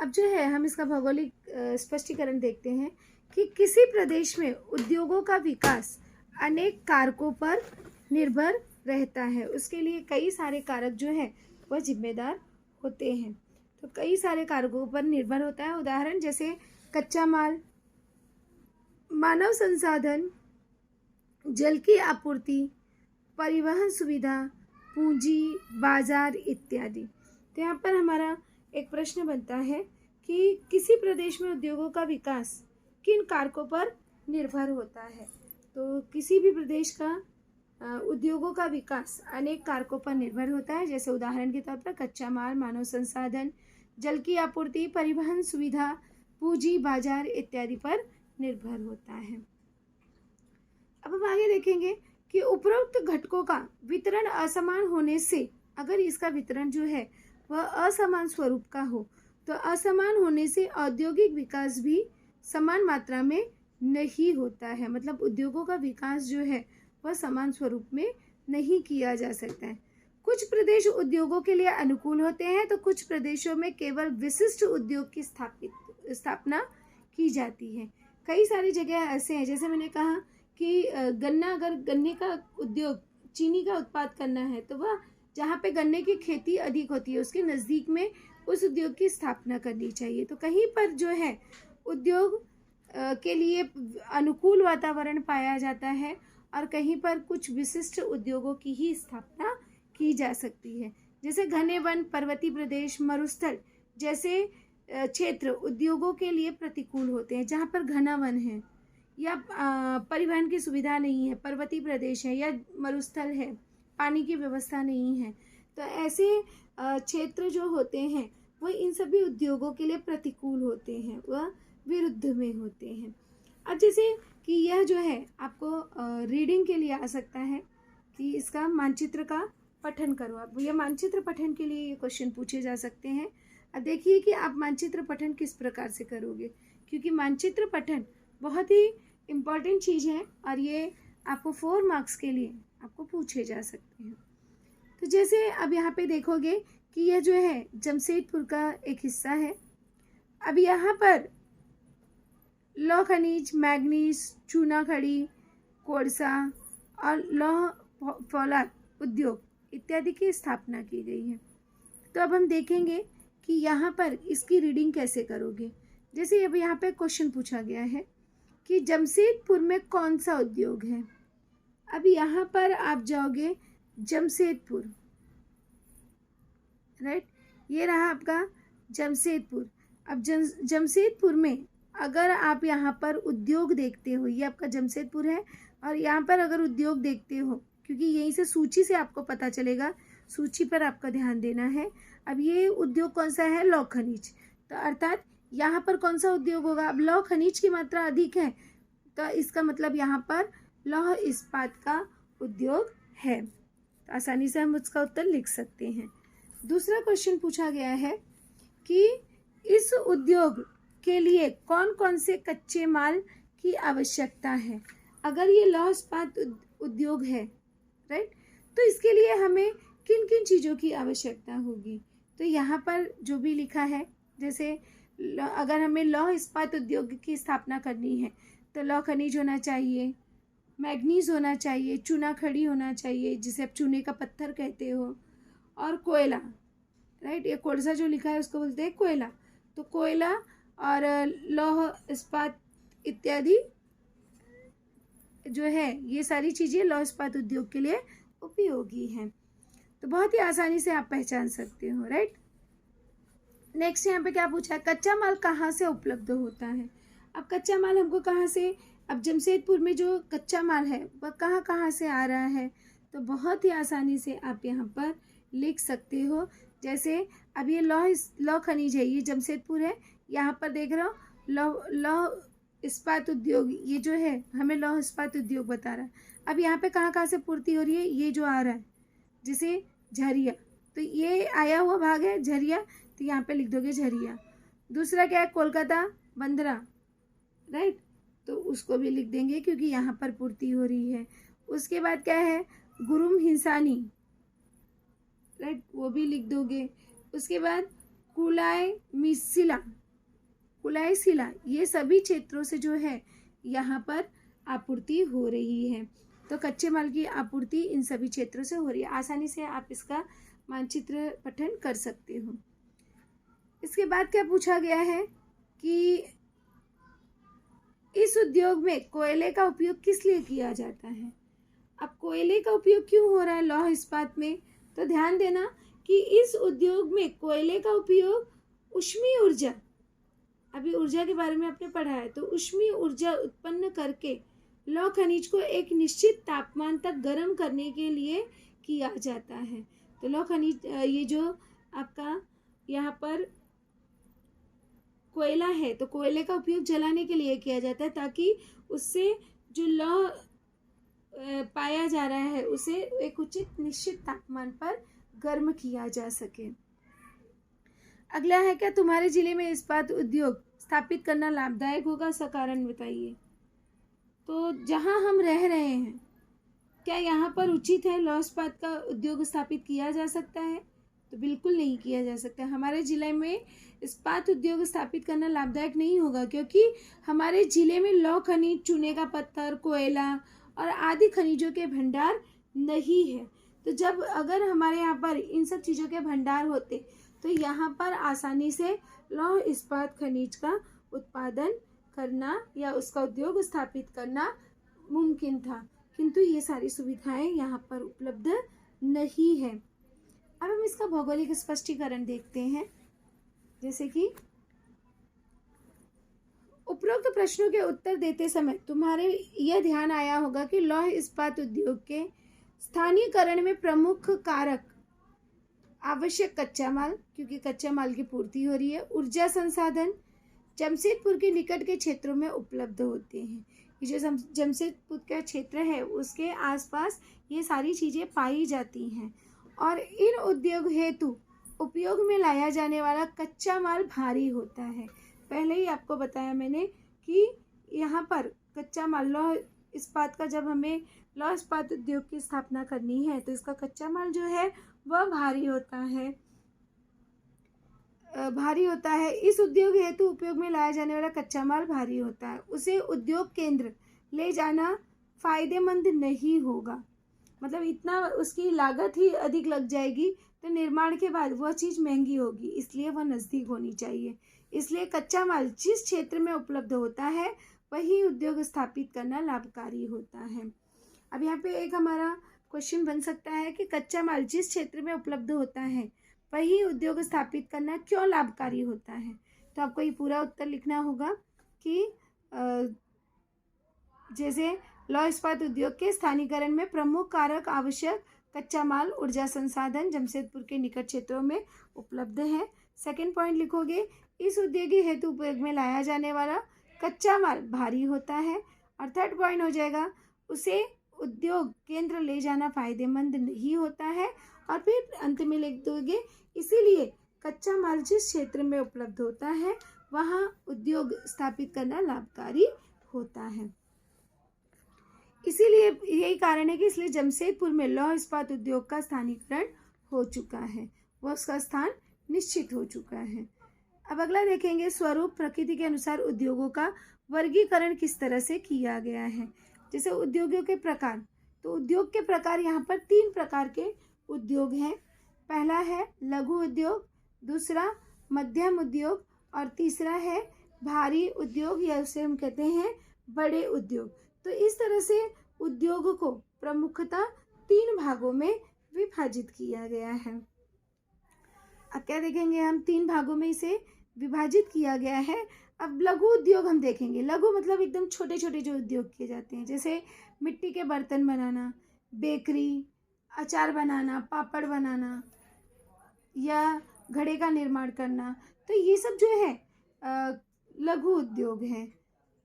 अब जो है हम इसका भौगोलिक स्पष्टीकरण देखते हैं कि किसी प्रदेश में उद्योगों का विकास अनेक कारकों पर निर्भर रहता है। उसके लिए कई सारे कारक जो है वह जिम्मेदार होते हैं। तो कई सारे कारकों पर निर्भर होता है। उदाहरण जैसे कच्चा माल, मानव संसाधन, जल की आपूर्ति, परिवहन सुविधा, पूंजी, बाजार इत्यादि। तो यहाँ पर हमारा एक प्रश्न बनता है कि किसी प्रदेश में उद्योगों का विकास किन कारकों पर निर्भर होता है। तो किसी भी प्रदेश का उद्योगों का विकास अनेक कारकों पर निर्भर होता है। जैसे उदाहरण के तौर पर कच्चा माल, मानव संसाधन, जल की आपूर्ति, परिवहन सुविधा, पूंजी, बाजार इत्यादि पर निर्भर होता है। अब हम आगे देखेंगे कि उपरोक्त घटकों का वितरण असमान होने से, अगर इसका वितरण जो है वह असमान स्वरूप का हो, तो असमान होने से औद्योगिक विकास भी समान मात्रा में नहीं होता है। मतलब उद्योगों का विकास जो है वह समान स्वरूप में नहीं किया जा सकता है। कुछ प्रदेश उद्योगों के लिए अनुकूल होते हैं, तो कुछ प्रदेशों में केवल विशिष्ट उद्योग की स्थापना की जाती है। कई सारी जगह ऐसे हैं, जैसे मैंने कहा कि गन्ना, अगर गन्ने का उद्योग, चीनी का उत्पाद करना है, तो वह जहाँ पे गन्ने की खेती अधिक होती है उसके नज़दीक में उस उद्योग की स्थापना करनी चाहिए। तो कहीं पर जो है उद्योग के लिए अनुकूल वातावरण पाया जाता है और कहीं पर कुछ विशिष्ट उद्योगों की ही स्थापना की जा सकती है। जैसे घने वन, पर्वतीय प्रदेश, मरुस्थल जैसे क्षेत्र उद्योगों के लिए प्रतिकूल होते हैं। जहाँ पर घना वन है या परिवहन की सुविधा नहीं है, पर्वतीय प्रदेश है या मरुस्थल है, पानी की व्यवस्था नहीं है, तो ऐसे क्षेत्र जो होते हैं वह इन सभी उद्योगों के लिए प्रतिकूल होते हैं, वह विरुद्ध में होते हैं। अब जैसे कि यह जो है आपको रीडिंग के लिए आ सकता है कि इसका मानचित्र का पठन करो। अब यह मानचित्र पठन के लिए ये क्वेश्चन पूछे जा सकते हैं। अब देखिए कि आप मानचित्र पठन किस प्रकार से करोगे, क्योंकि मानचित्र पठन बहुत ही इम्पॉर्टेंट चीज़ है और ये आपको 4 मार्क्स के लिए आपको पूछे जा सकते हैं। तो जैसे अब यहाँ पे देखोगे कि यह जो है जमशेदपुर का एक हिस्सा है। अब यहाँ पर लौह खनिज, मैग्नीज, चूना खड़ी, कोळसा और लौह फौलाद उद्योग इत्यादि की स्थापना की गई है। तो अब हम देखेंगे कि यहाँ पर इसकी रीडिंग कैसे करोगे। जैसे अब यहाँ पे क्वेश्चन पूछा गया है कि जमशेदपुर में कौन सा उद्योग है। अब यहाँ पर आप जाओगे जमशेदपुर, राइट, ये रहा आपका जमशेदपुर। अब जमशेदपुर में अगर आप यहाँ पर उद्योग देखते हो, ये आपका जमशेदपुर है और यहाँ पर अगर उद्योग देखते हो, क्योंकि यहीं से सूची से आपको पता चलेगा, सूची पर आपका ध्यान देना है। अब ये उद्योग कौन सा है, लौह खनिज, तो अर्थात यहाँ पर कौन सा उद्योग होगा। अब लौह खनिज की मात्रा अधिक है तो इसका मतलब यहाँ पर लौह इस्पात का उद्योग है। तो आसानी से हम उसका उत्तर लिख सकते हैं। दूसरा क्वेश्चन पूछा गया है कि इस उद्योग के लिए कौन कौन से कच्चे माल की आवश्यकता है। अगर ये लौह इस्पात उद्योग है, राइट, तो इसके लिए हमें किन किन चीज़ों की आवश्यकता होगी। तो यहाँ पर जो भी लिखा है, जैसे अगर हमें लौह इस्पात उद्योग की स्थापना करनी है तो लौह खनिज होना चाहिए, मैग्नीज होना चाहिए, चूना खड़ी होना चाहिए जिसे आप चूने का पत्थर कहते हो, और कोयला, राइट, ये कोळसा जो लिखा है उसको बोलते हैं कोयला। तो कोयला और लौह इस्पात इत्यादि जो है ये सारी चीज़ें लौह इस्पात उद्योग के लिए उपयोगी हैं। तो बहुत ही आसानी से आप पहचान सकते हो, राइट। नेक्स्ट यहाँ पे क्या पूछा है, कच्चा माल कहाँ से उपलब्ध होता है। अब कच्चा माल हमको कहाँ से, अब जमशेदपुर में जो कच्चा माल है वह कहाँ कहाँ से आ रहा है, तो बहुत ही आसानी से आप यहाँ पर लिख सकते हो। जैसे अब ये लौह खनिज है, ये जमशेदपुर है, यहाँ पर देख रहे हो लौह इस्पात उद्योग, ये जो है हमें लौह इस्पात उद्योग बता रहा है। अब यहाँ पे कहाँ कहाँ से पूर्ति हो रही है, ये जो आ रहा है जैसे झरिया, तो ये आया हुआ भाग है झरिया, तो यहाँ पे लिख दोगे झरिया। दूसरा क्या है, कोलकाता बंदरा, राइट, तो उसको भी लिख देंगे क्योंकि यहाँ पर पूर्ति हो रही है। उसके बाद क्या है, गुरुम हिंसानी, राइट, वो भी लिख दोगे। उसके बाद कुलायसिला, ये सभी क्षेत्रों से जो है यहाँ पर आपूर्ति हो रही है। तो कच्चे माल की आपूर्ति इन सभी क्षेत्रों से हो रही है। आसानी से आप इसका मानचित्र पठन कर सकते हो। इसके बाद क्या पूछा गया है कि इस उद्योग में कोयले का उपयोग किस लिए किया जाता है। अब कोयले का उपयोग क्यों हो रहा है लौह इस्पात में, तो ध्यान देना कि इस उद्योग में कोयले का उपयोग ऊष्मीय ऊर्जा, अभी ऊर्जा के बारे में आपने पढ़ा है, तो ऊष्मीय ऊर्जा उत्पन्न करके लौह खनिज को एक निश्चित तापमान तक गर्म करने के लिए किया जाता है। तो लौह खनिज, ये जो आपका यहाँ पर कोयला है, तो कोयले का उपयोग जलाने के लिए किया जाता है ताकि उससे जो लौह पाया जा रहा है उसे एक उचित निश्चित तापमान पर गर्म किया जा सके। अगला है, क्या तुम्हारे जिले में इस्पात उद्योग स्थापित करना लाभदायक होगा, इसका कारण बताइए। तो जहां हम रह रहे हैं, क्या यहाँ पर उचित है लौह इस्पात का उद्योग स्थापित किया जा सकता है, तो बिल्कुल नहीं किया जा सकता। हमारे जिले में इस्पात उद्योग स्थापित करना लाभदायक नहीं होगा, क्योंकि हमारे जिले में लौह खनिज, चूने का पत्थर, कोयला और आदि खनिजों के भंडार नहीं है। तो जब अगर हमारे यहाँ पर इन सब चीज़ों के भंडार होते तो यहाँ पर आसानी से लौह इस्पात खनिज का उत्पादन करना या उसका उद्योग स्थापित करना मुमकिन था, किंतु ये सारी सुविधाएं यहाँ पर उपलब्ध नहीं है। अब हम इसका भौगोलिक स्पष्टीकरण देखते हैं। जैसे कि उपरोक्त प्रश्नों के उत्तर देते समय तुम्हारे यह ध्यान आया होगा कि लौह इस्पात उद्योग के स्थानीयकरण में प्रमुख कारक आवश्यक कच्चा माल, क्योंकि कच्चा माल की पूर्ति हो रही है, ऊर्जा संसाधन जमशेदपुर के निकट के क्षेत्रों में उपलब्ध होते हैं। ये जो जमशेदपुर का क्षेत्र है उसके आसपास ये सारी चीज़ें पाई जाती हैं। और इन उद्योग हेतु उपयोग में लाया जाने वाला कच्चा माल भारी होता है। पहले ही आपको बताया मैंने कि यहाँ पर कच्चा माल लौह इस्पात का, जब हमें लौह इस्पात उद्योग की स्थापना करनी है तो इसका कच्चा माल जो है वह भारी होता है। इस उद्योग हेतु उपयोग में लाया जाने वाला कच्चा माल भारी होता है, उसे उद्योग केंद्र ले जाना फायदेमंद नहीं होगा। मतलब इतना उसकी लागत ही अधिक लग जाएगी, तो निर्माण के बाद वह चीज़ महंगी होगी, इसलिए वह नज़दीक होनी चाहिए। इसलिए कच्चा माल जिस क्षेत्र में उपलब्ध होता है वही उद्योग स्थापित करना लाभकारी होता है। अब यहाँ पे एक हमारा क्वेश्चन बन सकता है कि कच्चा माल जिस क्षेत्र में उपलब्ध होता है वही उद्योग स्थापित करना क्यों लाभकारी होता है। तो आपको ये पूरा उत्तर लिखना होगा कि जैसे लौह इस्पात उद्योग के स्थानीयकरण में प्रमुख कारक आवश्यक कच्चा माल, ऊर्जा संसाधन जमशेदपुर के निकट क्षेत्रों में उपलब्ध है। सेकंड पॉइंट लिखोगे, इस उद्योग हेतु उपयोग में लाया जाने वाला कच्चा माल भारी होता है। और थर्ड पॉइंट हो जाएगा, उसे उद्योग केंद्र ले जाना फायदेमंद नहीं होता है। और फिर अंत में लिख दोगे, इसीलिए कच्चा माल जिस क्षेत्र में उपलब्ध होता है वहाँ उद्योग स्थापित करना लाभकारी होता है। इसीलिए यही कारण है कि इसलिए जमशेदपुर में लौह इस्पात उद्योग का स्थानीयकरण हो चुका है, वह उसका स्थान निश्चित हो चुका है। अब अगला देखेंगे, स्वरूप प्रकृति के अनुसार उद्योगों का वर्गीकरण किस तरह से किया गया है। जैसे उद्योगों के प्रकार, तो उद्योग के प्रकार यहाँ पर 3 प्रकार के उद्योग हैं। पहला है लघु उद्योग, दूसरा मध्यम उद्योग और तीसरा है भारी उद्योग, या उसे हम कहते हैं बड़े उद्योग। तो इस तरह से उद्योग को प्रमुखतः 3 भागों में विभाजित किया गया है। अब क्या देखेंगे हम, 3 भागों में इसे विभाजित किया गया है। अब लघु उद्योग हम देखेंगे। लघु मतलब एकदम छोटे छोटे जो उद्योग किए जाते हैं, जैसे मिट्टी के बर्तन बनाना, बेकरी, अचार बनाना, पापड़ बनाना या घड़े का निर्माण करना, तो ये सब जो है लघु उद्योग है।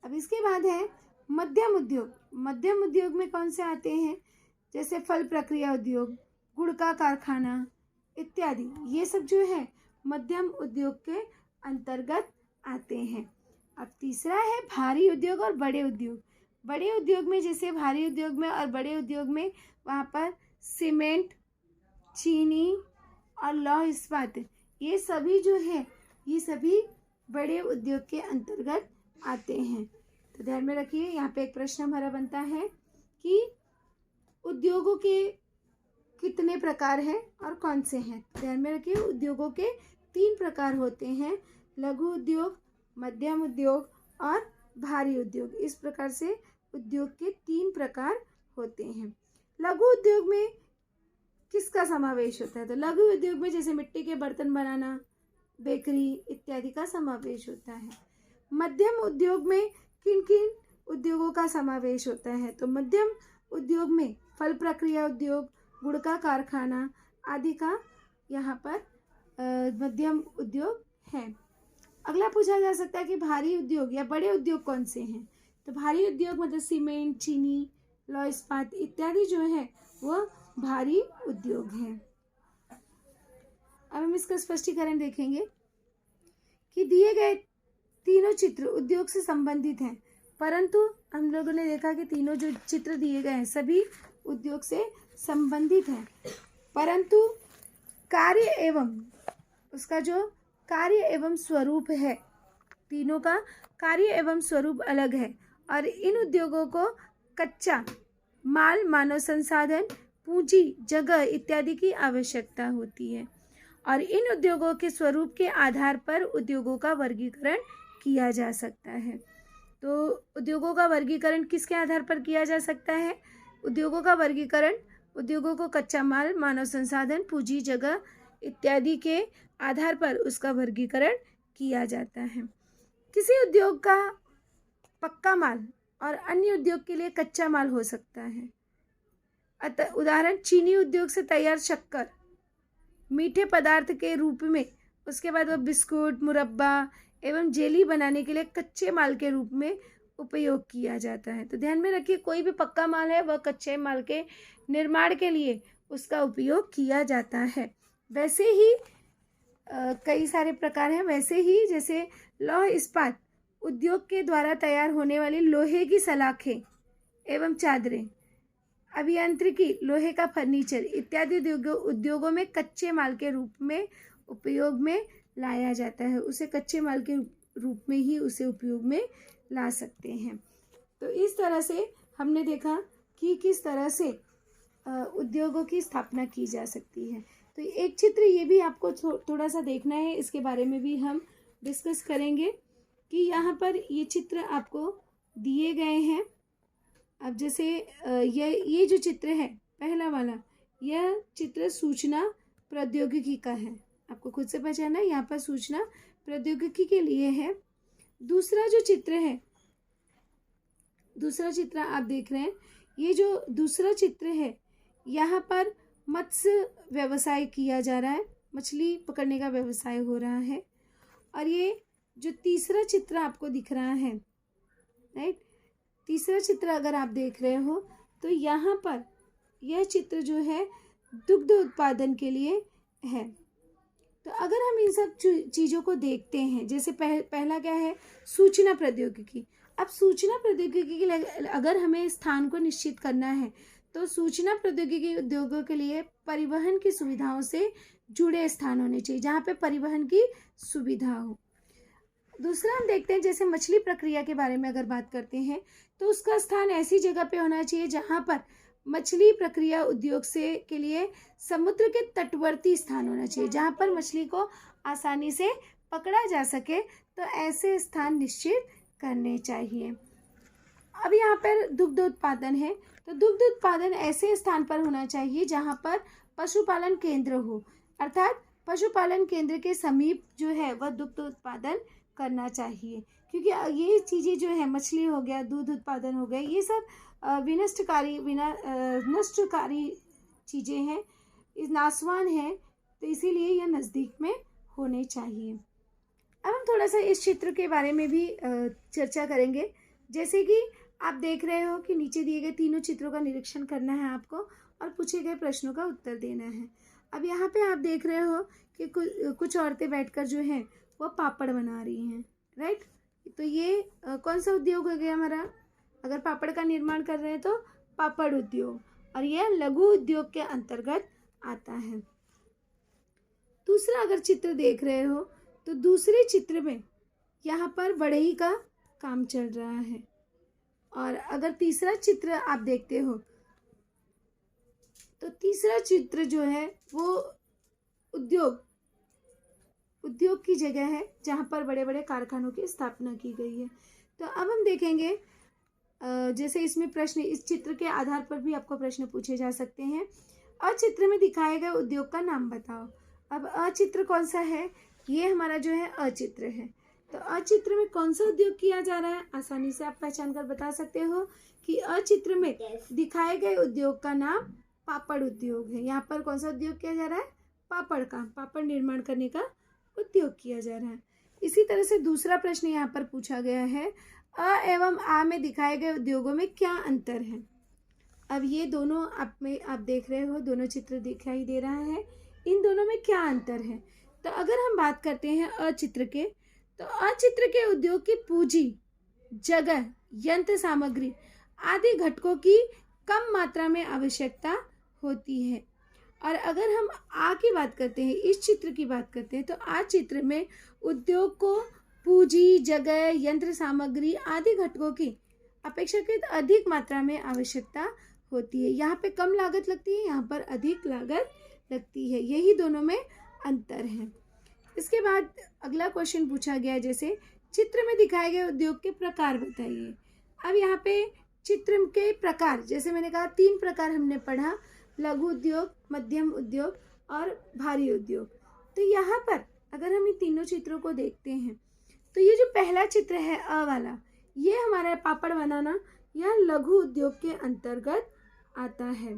अब इसके बाद है मध्यम उद्योग। मध्यम उद्योग में कौन से आते हैं, जैसे फल प्रक्रिया उद्योग, गुड़ का कारखाना इत्यादि, ये सब जो है मध्यम उद्योग के अंतर्गत आते हैं। अब तीसरा है भारी उद्योग और बड़े उद्योग। बड़े उद्योग में, जैसे भारी उद्योग में और बड़े उद्योग में, वहाँ पर सीमेंट, चीनी और लौह इस्पात, ये सभी जो है ये सभी बड़े उद्योग के अंतर्गत आते हैं। तो ध्यान में रखिए, यहाँ पे एक प्रश्न हमारा बनता है कि उद्योगों के कितने प्रकार हैं और कौन से हैं। ध्यान में रखिए, उद्योगों के 3 प्रकार होते हैं, लघु उद्योग, मध्यम उद्योग और भारी उद्योग। इस प्रकार से उद्योग के 3 प्रकार होते हैं। लघु उद्योग में किसका समावेश होता है? तो लघु उद्योग में जैसे मिट्टी के बर्तन बनाना, बेकरी इत्यादि का समावेश होता है। मध्यम उद्योग में किन किन उद्योगों का समावेश होता है? तो मध्यम उद्योग में फल प्रक्रिया उद्योग, गुड़ का कारखाना आदि का यहाँ पर मध्यम उद्योग है। अगला पूछा जा सकता है कि भारी उद्योग या बड़े उद्योग कौन से हैं? तो भारी उद्योग मतलब सीमेंट, चीनी, लौह इस्पात इत्यादि जो है वह भारी उद्योग है। अब हम इसका स्पष्टीकरण देखेंगे कि दिए गए तीनों चित्र उद्योग से संबंधित हैं, परंतु हम लोगों ने देखा कि तीनों जो चित्र दिए गए हैं सभी उद्योग से संबंधित हैं, परंतु कार्य एवं उसका जो कार्य एवं स्वरूप है, तीनों का कार्य एवं स्वरूप अलग है और इन उद्योगों को कच्चा माल, मानव संसाधन, पूंजी, जगह इत्यादि की आवश्यकता होती है और इन उद्योगों के स्वरूप के आधार पर उद्योगों का वर्गीकरण किया जा सकता है। तो उद्योगों का वर्गीकरण किसके आधार पर किया जा सकता है? उद्योगों का वर्गीकरण उद्योगों को कच्चा माल, मानव संसाधन, पूंजी, जगह इत्यादि के आधार पर उसका वर्गीकरण किया जाता है। किसी उद्योग का पक्का माल और अन्य उद्योग के लिए कच्चा माल हो सकता है। अतः उदाहरण, चीनी उद्योग से तैयार शक्कर मीठे पदार्थ के रूप में, उसके बाद वह बिस्कुट, मुरब्बा एवं जेली बनाने के लिए कच्चे माल के रूप में उपयोग किया जाता है। तो ध्यान में रखिए, कोई भी पक्का माल है वह कच्चे माल के निर्माण के लिए उसका उपयोग किया जाता है। वैसे ही कई सारे प्रकार हैं। वैसे ही जैसे लौह इस्पात उद्योग के द्वारा तैयार होने वाली लोहे की सलाखें एवं चादरें, अभियांत्रिकी, लोहे का फर्नीचर इत्यादि उद्योगों में कच्चे माल के रूप में उपयोग में लाया जाता है। उसे कच्चे माल के रूप में ही उसे उपयोग में ला सकते हैं। तो इस तरह से हमने देखा कि किस तरह से उद्योगों की स्थापना की जा सकती है। तो एक चित्र ये भी आपको थोड़ा सा देखना है, इसके बारे में भी हम डिस्कस करेंगे कि यहाँ पर ये चित्र आपको दिए गए हैं। अब जैसे ये जो चित्र है पहला वाला, यह चित्र सूचना प्रौद्योगिकी का है। आपको खुद से पहचाना, यहाँ पर सूचना प्रौद्योगिकी के लिए है। दूसरा जो चित्र है, दूसरा चित्र आप देख रहे हैं, ये जो दूसरा चित्र है यहाँ पर मत्स्य व्यवसाय किया जा रहा है, मछली पकड़ने का व्यवसाय हो रहा है। और ये जो तीसरा चित्र आपको दिख रहा है, राइट, तीसरा चित्र अगर आप देख रहे हो तो यहाँ पर यह चित्र जो है दुग्ध उत्पादन के लिए है। तो अगर हम इन सब चीज़ों को देखते हैं, जैसे पहला क्या है, सूचना प्रौद्योगिकी। अब सूचना प्रौद्योगिकी के लिए अगर हमें स्थान को निश्चित करना है तो सूचना प्रौद्योगिकी उद्योगों के लिए परिवहन की सुविधाओं से जुड़े स्थान होने चाहिए, जहाँ पे परिवहन की सुविधा हो। दूसरा हम देखते हैं, जैसे मछली प्रक्रिया के बारे में अगर बात करते हैं तो उसका स्थान ऐसी जगह पे होना चाहिए जहाँ पर मछली प्रक्रिया उद्योग से के लिए समुद्र के तटवर्ती स्थान होना चाहिए, जहाँ पर मछली को आसानी से पकड़ा जा सके। तो ऐसे स्थान निश्चित करने चाहिए। अब यहाँ पर दुग्ध उत्पादन है, तो दुग्ध उत्पादन ऐसे स्थान पर होना चाहिए जहाँ पर पशुपालन केंद्र हो, अर्थात पशुपालन केंद्र के समीप जो है वह दुग्ध उत्पादन करना चाहिए, क्योंकि ये चीज़ें जो है, मछली हो गया, दूध उत्पादन हो गया, ये सब नष्टकारी चीज़ें हैं, नासवान है, तो इसीलिए यह नज़दीक में होने चाहिए। अब हम थोड़ा सा इस चित्र के बारे में भी चर्चा करेंगे। जैसे कि आप देख रहे हो कि नीचे दिए गए तीनों चित्रों का निरीक्षण करना है आपको और पूछे गए प्रश्नों का उत्तर देना है। अब यहाँ पे आप देख रहे हो कि कुछ औरतें बैठकर जो है वो पापड़ बना रही हैं, राइट। तो ये कौन सा उद्योग हो गया हमारा? अगर पापड़ का निर्माण कर रहे हैं तो पापड़ उद्योग, और यह लघु उद्योग के अंतर्गत आता है। दूसरा अगर चित्र देख रहे हो तो दूसरे चित्र में यहाँ पर बढ़ई का काम चल रहा है। और अगर तीसरा चित्र आप देखते हो तो तीसरा चित्र जो है वो उद्योग की जगह है जहाँ पर बड़े बड़े कारखानों की स्थापना की गई है। तो अब हम देखेंगे जैसे इसमें प्रश्न, इस चित्र के आधार पर भी आपको प्रश्न पूछे जा सकते हैं। अचित्र में दिखाए गए उद्योग का नाम बताओ। अब अचित्र कौन सा है? ये हमारा जो है अचित्र है। तो अचित्र में कौन सा उद्योग किया जा रहा है? आसानी से आप पहचान कर बता सकते हो कि अचित्र में दिखाए गए उद्योग का नाम पापड़ उद्योग है। यहाँ पर कौन सा उद्योग किया जा रहा है? पापड़ का, पापड़ निर्माण करने का उद्योग किया जा रहा है। इसी तरह से दूसरा प्रश्न यहाँ पर पूछा गया है, अ एवं आ में दिखाए गए उद्योगों में क्या अंतर है? अब ये दोनों आप देख रहे हो, दोनों चित्र दिखाई दे रहा है, इन दोनों में क्या अंतर है? तो अगर हम बात करते हैं अचित्र के, तो अचित्र के उद्योग की पूंजी, जगह, यंत्र सामग्री आदि घटकों की कम मात्रा में आवश्यकता होती है। और अगर हम आ की बात करते हैं, इस चित्र की बात करते हैं, तो आ चित्र में उद्योग को पूंजी, जगह, यंत्र सामग्री आदि घटकों की अपेक्षाकृत अधिक मात्रा में आवश्यकता होती है। यहाँ पे कम लागत लगती है, यहाँ पर अधिक लागत लगती है। यही दोनों में अंतर है। इसके बाद अगला क्वेश्चन पूछा गया, जैसे चित्र में दिखाए गए उद्योग के प्रकार बताइए। अब यहाँ पे चित्र के प्रकार, जैसे मैंने कहा 3 प्रकार हमने पढ़ा, लघु उद्योग, मध्यम उद्योग और भारी उद्योग। तो यहाँ पर अगर हम इन तीनों चित्रों को देखते हैं तो ये जो पहला चित्र है अ वाला, ये हमारा पापड़ बनाना, यह लघु उद्योग के अंतर्गत आता है।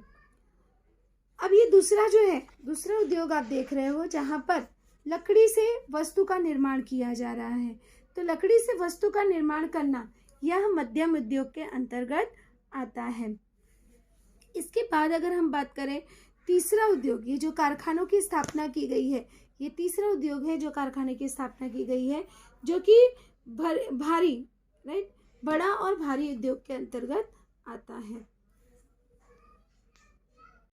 अब ये दूसरा जो है, दूसरा उद्योग आप देख रहे हो जहाँ पर लकड़ी से वस्तु का निर्माण किया जा रहा है। तो लकड़ी से वस्तु का निर्माण करना, यह मध्यम उद्योग के अंतर्गत आता है। इसके बाद अगर हम बात करें तीसरा उद्योग, ये जो कारखानों की स्थापना की गई है, ये तीसरा उद्योग है जो कारखाने की स्थापना की गई है, जो कि भारी, बड़ा और भारी उद्योग के अंतर्गत आता है।